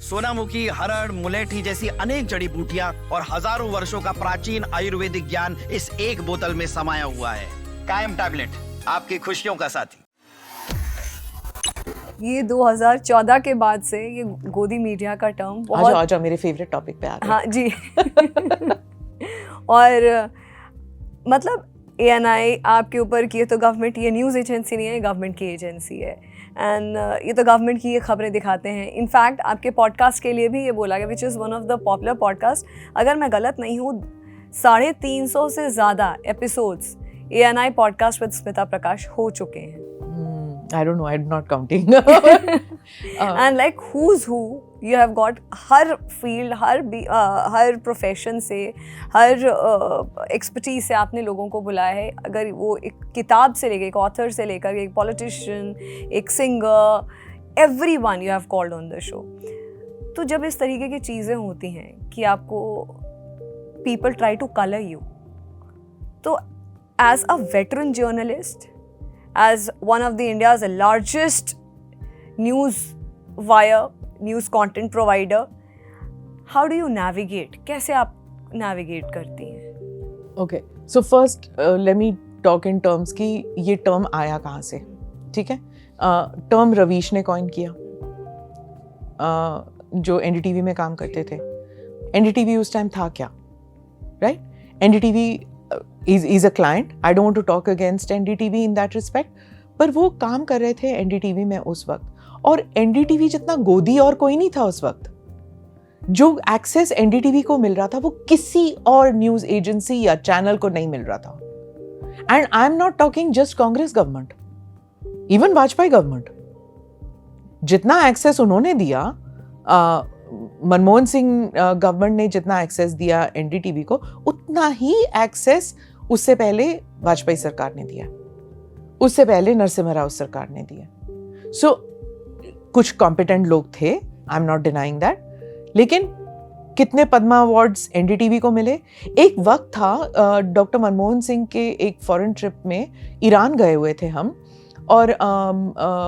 सोनामुखी, हरड़, मुलेठी जैसी अनेक जड़ी बूटियां और हजारों वर्षों का प्राचीन आयुर्वेदिक ज्ञान इस एक बोतल में समाया हुआ है। कायम टैबलेट, आपकी खुशियों का साथी। ये 2014 के बाद से ये गोदी मीडिया का टर्म बहुत आजा मेरे फेवरेट टॉपिक पे आ गए। हाँ जी और मतलब ANI आपके ऊपर की, ये तो गवर्नमेंट, ये न्यूज़ एजेंसी नहीं है, गवर्नमेंट की एजेंसी है। एंड ये तो गवर्नमेंट की ये खबरें दिखाते हैं। इनफैक्ट आपके पॉडकास्ट के लिए भी ये बोला गया, which is one of the popular podcast. अगर मैं गलत नहीं हूँ, 350 से ज़्यादा episodes ANI podcast with Smita Prakash हो चुके हैं। I don't know, I'm not counting. And like who's who, you have got her field, her profession से, हर एक्सपर्टीज से आपने लोगों को बुलाया है। अगर वो एक किताब से लेकर, एक ऑथर से लेकर, एक पॉलिटिशियन, एक singer, everyone you have called on the show। तो जब इस तरीके की चीज़ें होती हैं कि आपको people try to color you, तो as a veteran journalist, as one of the India's largest news wire, news content provider, how do you navigate? कैसे आप navigate करती हैं? Okay, so first let me talk in terms कि ये term आया कहाँ से, ठीक है? Term रवीश ने coin किया, जो NDTV में काम करते थे। NDTV उस टाइम था क्या, right? NDTV is a client. I don't want to talk against NDTV in that respect, पर वो काम कर रहे थे NDTV में उस वक्त, और NDTV जितना गोदी और कोई नहीं था उस वक्त। जो एक्सेस NDTV को मिल रहा था वो किसी और न्यूज एजेंसी या चैनल को नहीं मिल रहा था। And I am not talking just Congress government, even Vajpayee government, जितना एक्सेस उन्होंने दिया, मनमोहन सिंह गवर्नमेंट ने जितना एक्सेस दिया NDTV को, उतना ही एक्सेस उससे पहले वाजपेयी सरकार ने दिया, उससे पहले नरसिम्हा राव सरकार ने दिया। सो कुछ कॉम्पिटेंट लोग थे, आई एम नॉट डिनाइंग दैट, लेकिन कितने पद्मा अवार्ड्स NDTV को मिले? एक वक्त था, डॉक्टर मनमोहन सिंह के एक फॉरेन ट्रिप में ईरान गए हुए थे हम, और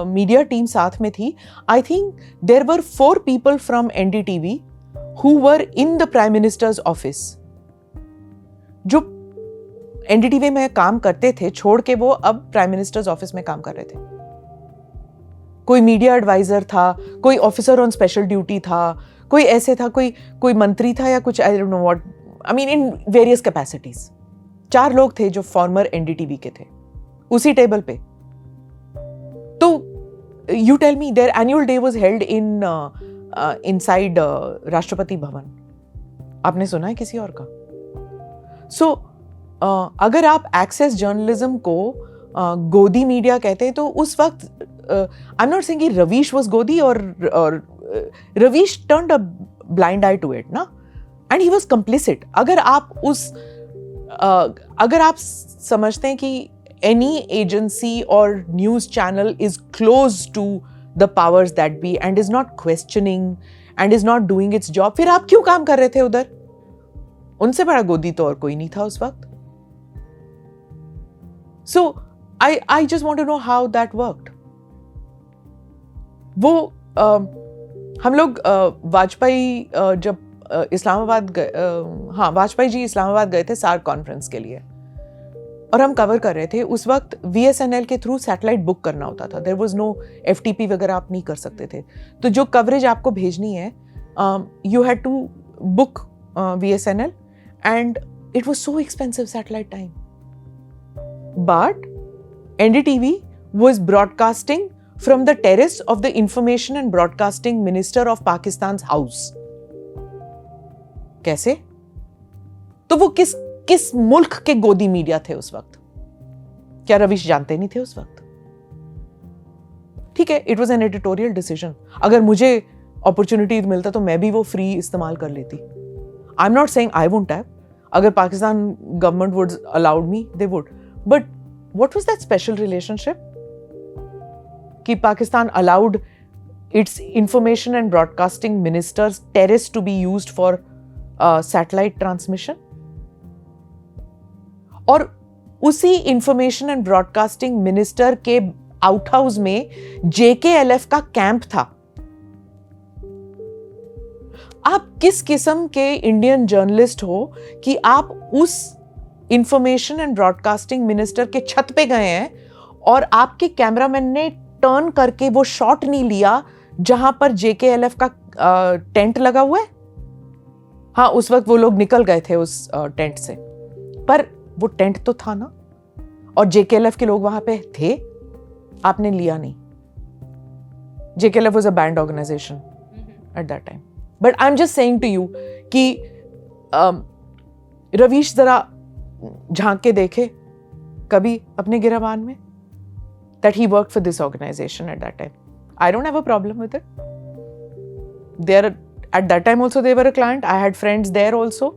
मीडिया टीम साथ में थी। I think there were 4 people from NDTV who were in the prime minister's office, जो NDTV में काम करते थे छोड़ के वो अब प्राइम मिनिस्टर्स ऑफिस में काम कर रहे थे। कोई मीडिया एडवाइजर था, कोई ऑफिसर ऑन स्पेशल ड्यूटी था, कोई ऐसे था, कोई मंत्री था या कुछ, I don't know what, I mean in various capacities. 4 लोग थे जो फॉर्मर NDTV के थे उसी टेबल पे। तो you tell me, their annual day was held in inside Rashtrapati Bhavan. आपने सुना है किसी और का? सो अगर आप एक्सेस जर्नलिज्म को गोदी मीडिया कहते हैं, तो उस वक्त आई एम नॉट सेइंग कि रवीश वाज गोदी, और Ravish turned a blind eye to it ना, एंड ही वाज कंप्लिसिट। अगर आप समझते हैं कि any agency or news channel is close to the powers that be and is not questioning and is not doing its job, फिर आप क्यों काम कर रहे थे उधर? उनसे बड़ा गोदी तो और कोई नहीं था उस वक्त। So I just want to know how that worked. वो हम लोग वाजपेयी जब इस्लामाबाद गए, वाजपेयी जी इस्लामाबाद गए थे सार्क कॉन्फ्रेंस के लिए, और हम कवर कर रहे थे। उस वक्त VSNL के थ्रू सैटेलाइट बुक करना होता था, देयर वाज नो FTP वगैरह आप नहीं कर सकते थे। तो जो कवरेज आपको भेजनी है, you had to book VSNL, and it was so expensive satellite time. But NDTV was broadcasting from the terrace of the Information and Broadcasting Minister of Pakistan's house. कैसे? तो वो किस मुल्क के गोदी मीडिया थे उस वक्त? क्या रवीश जानते नहीं थे उस वक्त? ठीक है, it was an editorial decision. अगर मुझे अपॉर्चुनिटी मिलता तो मैं भी वो फ्री इस्तेमाल कर लेती। I am not saying I won't have. अगर Pakistan government would allowed me, they would. But what was that special relationship कि Pakistan allowed its information and broadcasting minister's terrace to be used for satellite transmission? और उसी information and broadcasting minister के out house में JKLF का camp था। आप किस किस्म के इंडियन जर्नलिस्ट हो कि आप उस इंफॉर्मेशन एंड ब्रॉडकास्टिंग मिनिस्टर के छत पे गए हैं और आपके कैमरामैन ने टर्न करके वो शॉट नहीं लिया जहां पर JKLF का टेंट लगा हुआ है? हाँ, उस वक्त वो लोग निकल गए थे उस टेंट से, पर वो टेंट तो था ना, और JKLF के लोग वहां पे थे, आपने लिया नहीं. JKLF was a banned organization at that time. But I'm just saying to you कि रवीश जरा झांक के देखे कभी अपने गिरबान में, that he worked for this organization at that time. I don't have a problem with it. There, at that time also they were a client. I had friends there also.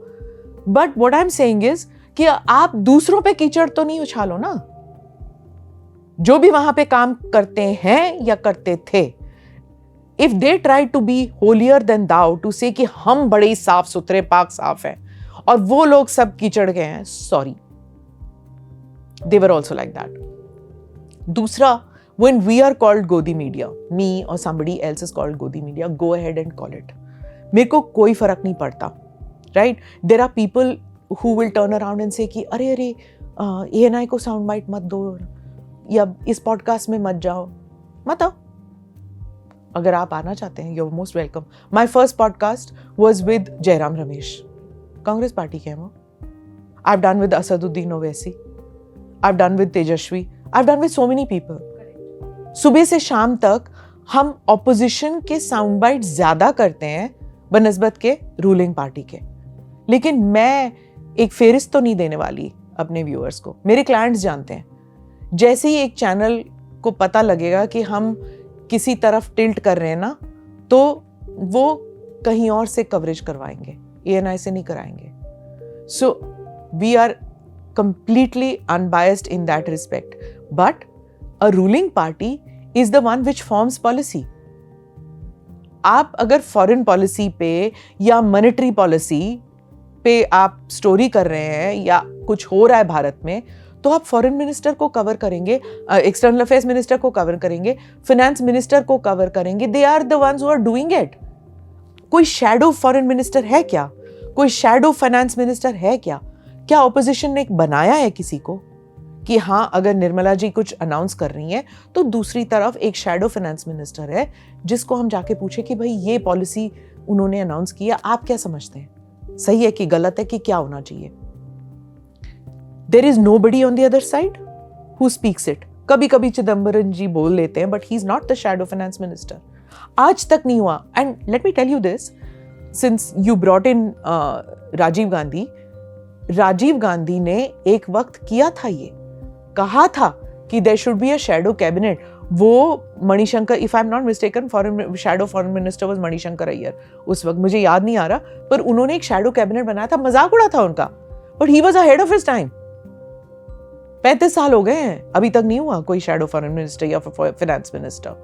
But what I'm saying is कि आप दूसरों पे कीचड़ तो नहीं उछालो ना. जो भी वहां पे काम करते हैं या करते थे, if they try to be holier than thou to say कि हम बड़े ही साफ सुथरे पाक साफ हैं और वो लोग सब कीचड़ गए हैं, sorry, they were also like that. दूसरा, when we are called Godi media, me or somebody else is called Godi media, go ahead and call it. मेरे को कोई फर्क नहीं पड़ता, right? There are people who will turn around and say कि अरे ANI को साउंड बाइट मत दो या इस पॉडकास्ट में मत जाओ. मत आओ. अगर आप आना चाहते हैं, you're most welcome. My first podcast was with Jairam Ramesh. Congress party के हैं वो. I've done with Asaduddin Owaisi. I've done with Tejashwi. I've done with so many people. सुबह से शाम तक हम ऑपोजिशन के साउंड बाइट ज्यादा करते हैं बनिस्बत के रूलिंग पार्टी के. लेकिन मैं एक फेरिस्त तो नहीं देने वाली अपने व्यूअर्स को. मेरे क्लाइंट्स जानते हैं, जैसे ही एक चैनल को पता लगेगा कि हम किसी तरफ टिल्ट कर रहे हैं ना, तो वो कहीं और से कवरेज करवाएंगे, ANI से नहीं कराएंगे. So we are completely unbiased in that respect. But a ruling party is the one which forms policy. आप अगर फॉरेन पॉलिसी पे या मॉनेटरी पॉलिसी पे आप स्टोरी कर रहे हैं या कुछ हो रहा है भारत में, तो आप फॉरेन मिनिस्टर को कवर करेंगे, एक्सटर्नल अफेयर्स मिनिस्टर को कवर करेंगे, फाइनेंस मिनिस्टर को कवर करेंगे. They are the ones who are doing it. कोई शैडो फॉरेन मिनिस्टर है क्या? कोई शैडो फाइनेंस मिनिस्टर है क्या? क्या ऑपोजिशन ने बनाया है किसी को कि हाँ, अगर निर्मला जी कुछ अनाउंस कर रही हैं तो दूसरी तरफ एक शैडो फाइनेंस मिनिस्टर है जिसको हम जाके पूछे कि भाई ये पॉलिसी उन्होंने अनाउंस किया, आप क्या समझते हैं, सही है कि गलत है, कि क्या होना चाहिए? There is nobody on the other side who speaks it. कभी कभी चिदम्बरम जी बोल लेते हैं, but he is not the shadow finance minister. आज तक नहीं हुआ. And let me tell you this, since you brought in Rajiv Gandhi ने एक वक्त किया था, ये कहा था कि there should be a shadow cabinet. वो Manishankar, if I'm not mistaken, shadow foreign minister was Manishankar Iyer उस वक्त, मुझे याद नहीं आ रहा, पर उन्होंने एक shadow cabinet बनाया था, मजाक उड़ा था उनका. But he was ahead of his time. 35 साल हो गए हैं, अभी तक नहीं हुआ कोई शैडो फॉरेन मिनिस्टर या फाइनेंस मिनिस्टर.